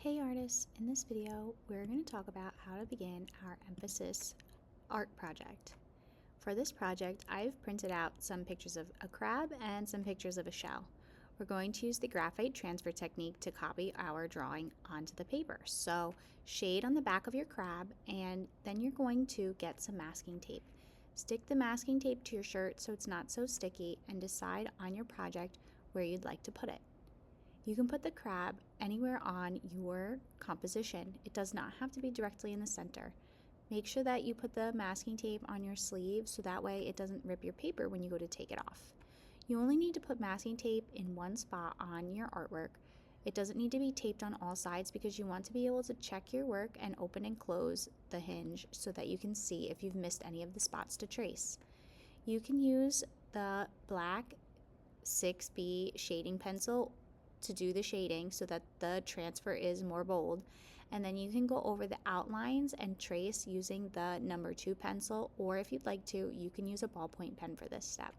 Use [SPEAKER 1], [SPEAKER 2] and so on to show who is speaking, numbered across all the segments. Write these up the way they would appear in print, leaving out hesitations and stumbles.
[SPEAKER 1] Hey artists, in this video we're going to talk about how to begin our emphasis art project. For this project I've printed out some pictures of a crab and some pictures of a shell. We're going to use the graphite transfer technique to copy our drawing onto the paper. So shade on the back of your crab and then you're going to get some masking tape. Stick the masking tape to your shirt so it's not so sticky and decide on your project where you'd like to put it. You can put the crab anywhere on your composition. It does not have to be directly in the center. Make sure that you put the masking tape on your sleeve so that way it doesn't rip your paper when you go to take it off. You only need to put masking tape in one spot on your artwork. It doesn't need to be taped on all sides because you want to be able to check your work and open and close the hinge so that you can see if you've missed any of the spots to trace. You can use the black 6B shading pencil to do the shading so that the transfer is more bold, and then you can go over the outlines and trace using the number 2 pencil, or if you'd like to, you can use a ballpoint pen for this step.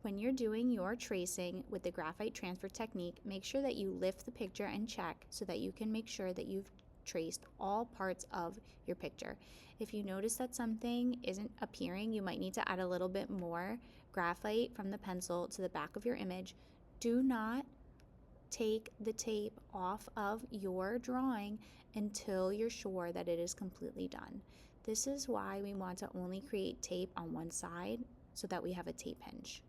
[SPEAKER 1] When you're doing your tracing with the graphite transfer technique, make sure that you lift the picture and check so that you can make sure that you've traced all parts of your picture. If you notice that something isn't appearing, you might need to add a little bit more graphite from the pencil to the back of your image. Do not take the tape off of your drawing until you're sure that it is completely done. This is why we want to only create tape on one side so that we have a tape hinge.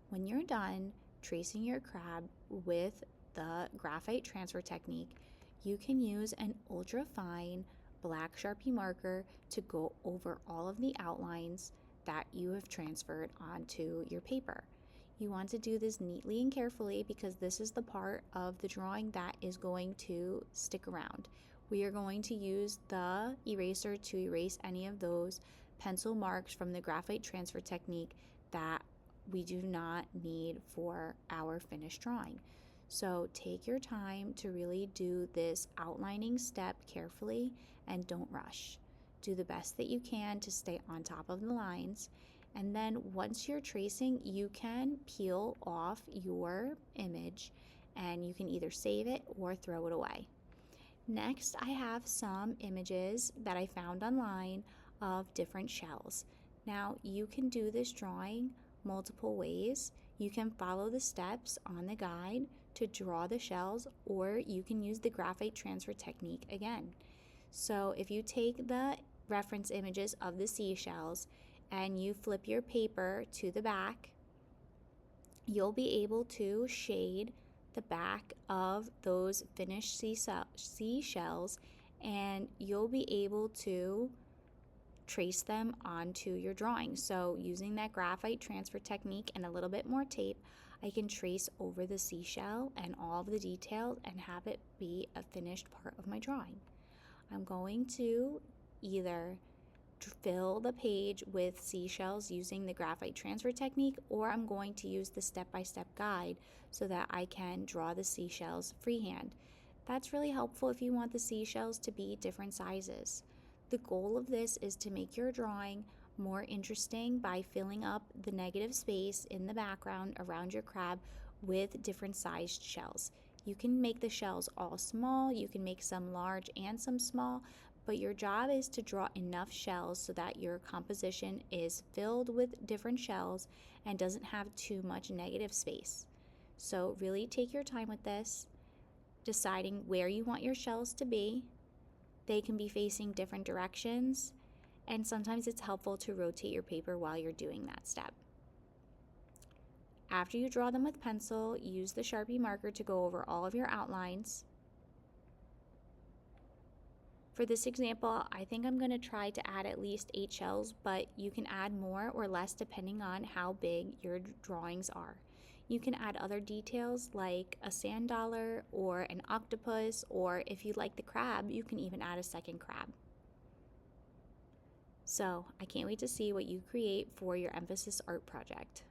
[SPEAKER 1] When you're done tracing your crab with the graphite transfer technique, you can use an ultra fine black Sharpie marker to go over all of the outlines that you have transferred onto your paper. You want to do this neatly and carefully because this is the part of the drawing that is going to stick around. We are going to use the eraser to erase any of those pencil marks from the graphite transfer technique that we do not need for our finished drawing. So take your time to really do this outlining step carefully and don't rush. Do the best that you can to stay on top of the lines. And then once you're tracing, you can peel off your image and you can either save it or throw it away. Next, I have some images that I found online of different shells. Now, you can do this drawing multiple ways. You can follow the steps on the guide to draw the shells, or you can use the graphite transfer technique again. So if you take the reference images of the seashells and you flip your paper to the back, you'll be able to shade the back of those finished seashells, and you'll be able to trace them onto your drawing. So using that graphite transfer technique and a little bit more tape, I can trace over the seashell and all of the details and have it be a finished part of my drawing. I'm going to either fill the page with seashells using the graphite transfer technique, or I'm going to use the step-by-step guide so that I can draw the seashells freehand. That's really helpful if you want the seashells to be different sizes. The goal of this is to make your drawing more interesting by filling up the negative space in the background around your crab with different sized shells. You can make the shells all small, you can make some large and some small, but your job is to draw enough shells so that your composition is filled with different shells and doesn't have too much negative space. So really take your time with this, deciding where you want your shells to be. They can be facing different directions, and sometimes it's helpful to rotate your paper while you're doing that step. After you draw them with pencil, use the Sharpie marker to go over all of your outlines. For this example, I think I'm going to try to add at least 8 shells, but you can add more or less depending on how big your drawings are. You can add other details like a sand dollar or an octopus, or if you like the crab, you can even add a second crab. So I can't wait to see what you create for your emphasis art project.